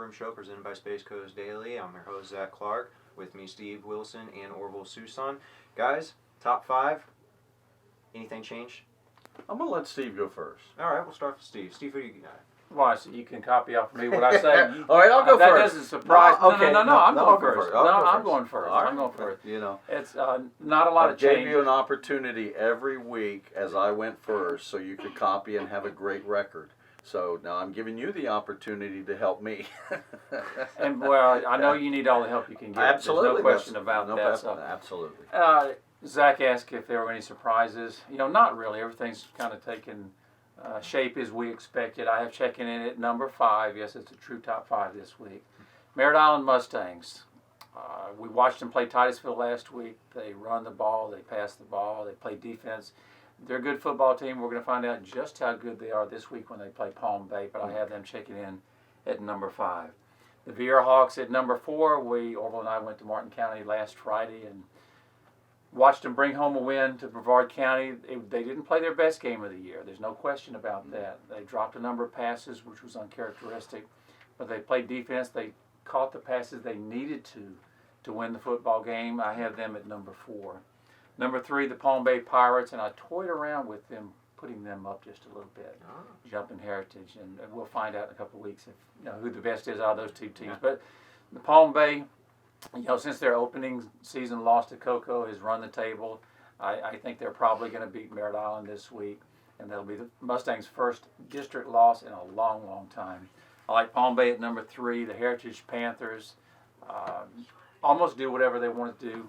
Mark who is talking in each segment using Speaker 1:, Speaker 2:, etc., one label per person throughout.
Speaker 1: Room Show presented by Space Coast Daily. I'm your host, Zach Clark. With me, Steve Wilson and Orville Susan. Guys, top 5. Anything change?
Speaker 2: I'm going to let Steve go first.
Speaker 1: All right, we'll start with Steve. Steve, who do you got?
Speaker 3: Why, so you can copy off me what I say.
Speaker 2: All right, I'll go
Speaker 3: that
Speaker 2: first.
Speaker 3: That doesn't surprise me.
Speaker 2: Okay.
Speaker 3: No, I'm going
Speaker 2: I'll
Speaker 3: first.
Speaker 2: I'll
Speaker 3: No,
Speaker 2: go
Speaker 3: I'm
Speaker 2: first.
Speaker 3: going first.
Speaker 2: All right.
Speaker 3: I'm going first.
Speaker 2: You know,
Speaker 3: it's not a lot of change.
Speaker 2: I gave you an opportunity every week as I went first so you could copy and have a great record. So now I'm giving you the opportunity to help me.
Speaker 3: And, well, I know you need all the help you can get.
Speaker 2: Absolutely.
Speaker 3: There's no question about that. So.
Speaker 2: Absolutely.
Speaker 3: Zach asked if there were any surprises. Not really. Everything's kind of taken shape as we expected. I have checking in at number 5. Yes, it's a true top 5 this week. Merritt Island Mustangs. We watched them play Titusville last week. They run the ball. They pass the ball. They play defense. They're a good football team. We're going to find out just how good they are this week when they play Palm Bay, but I have them checking in at number 5. The Viera Hawks at number 4. Orville and I went to Martin County last Friday and watched them bring home a win to Brevard County. They didn't play their best game of the year. There's no question about that. They dropped a number of passes, which was uncharacteristic, but they played defense. They caught the passes they needed to win the football game. I have them at number 4. Number 3, the Palm Bay Pirates, and I toyed around with them, putting them up just a little bit, jumping Heritage, and we'll find out in a couple of weeks if who the best is out of those two teams. Yeah. But the Palm Bay, since their opening season loss to Cocoa, has run the table. I think they're probably going to beat Merritt Island this week, and that'll be the Mustangs' first district loss in a long, long time. I like Palm Bay at number 3. The Heritage Panthers almost do whatever they want to do,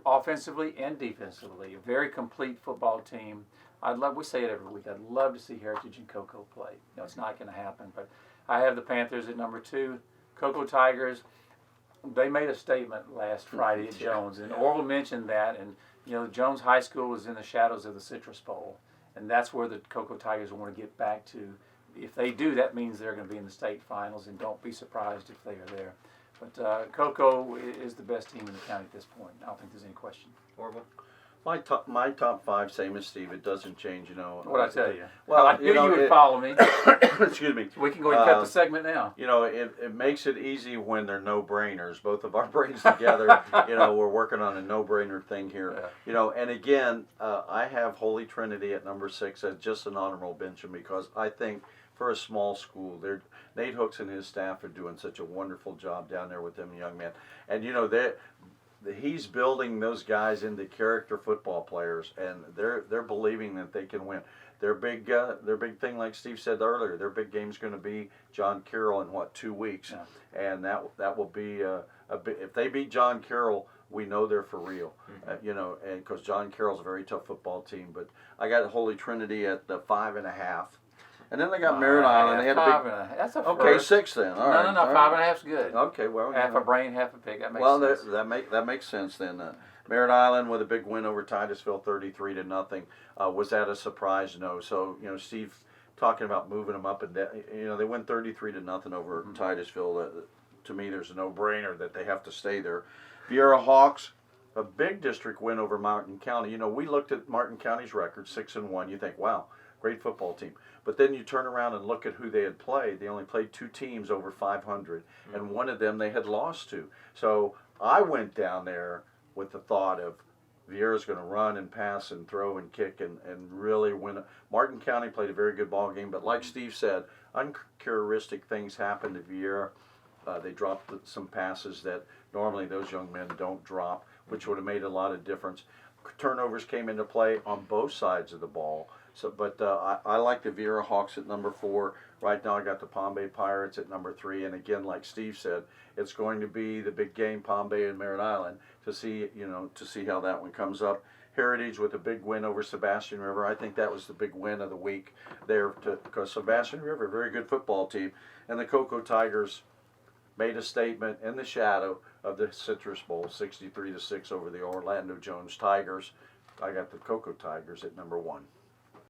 Speaker 3: offensively and defensively. A very complete football team. We say it every week, I'd love to see Heritage and Cocoa play. It's not going to happen, but I have the Panthers at number 2. Cocoa Tigers, they made a statement last Friday at Jones, and Orville mentioned that, and Jones High School is in the shadows of the Citrus Bowl, and that's where the Cocoa Tigers want to get back to. If they do, that means they're going to be in the state finals, and don't be surprised if they are there. But Cocoa is the best team in the county at this point. I don't think there's any question.
Speaker 1: Orville?
Speaker 2: My top 5, same as Steve. It doesn't change,
Speaker 3: What'd I tell you?
Speaker 2: Well,
Speaker 3: I knew you would follow me.
Speaker 2: Excuse me.
Speaker 3: We can go ahead and cut the segment now.
Speaker 2: It makes it easy when they're no-brainers. Both of our brains together, we're working on a no-brainer thing here. Yeah. And again, I have Holy Trinity at number 6 as just an honorable mention because I think for a small school, Nate Hooks and his staff are doing such a wonderful job down there with them young men. And he's building those guys into character football players, and they're believing that they can win. Their big thing, like Steve said earlier, their big game's going to be John Carroll in 2 weeks, and that will be if they beat John Carroll, we know they're for real, and because John Carroll's a very tough football team. But I got Holy Trinity at the 5.5. And then they got Merritt Island. They had a big.
Speaker 3: That's a first.
Speaker 2: Okay, 6 then. All right.
Speaker 3: No, 5.5's good.
Speaker 2: Okay, well.
Speaker 3: Half a brain, half a pig. That makes sense.
Speaker 2: That makes sense then. Merritt Island with a big win over Titusville, 33-0. Was that a surprise? No. So Steve talking about moving them up and down. They win 33-0 over Titusville. To me, there's a no-brainer that they have to stay there. Viera Hawks, a big district win over Martin County. We looked at Martin County's record, 6-1. You think, wow, great football team. But then you turn around and look at who they had played. They only played 2 teams over 500, and one of them they had lost to. So I went down there with the thought of Viera's going to run and pass and throw and kick and really win. Martin County played a very good ball game, but like Steve said, uncharacteristic things happened to Viera. They dropped some passes that normally those young men don't drop, which would have made a lot of difference. Turnovers came into play on both sides of the ball. So, but I like the Viera Hawks at number 4. Right now I got the Palm Bay Pirates at number 3. And again, like Steve said, it's going to be the big game, Palm Bay and Merritt Island, to see how that one comes up. Heritage with a big win over Sebastian River. I think that was the big win of the week there because Sebastian River, a very good football team. And the Cocoa Tigers made a statement in the shadow of the Citrus Bowl, 63-6 over the Orlando Jones Tigers. I got the Cocoa Tigers at number 1.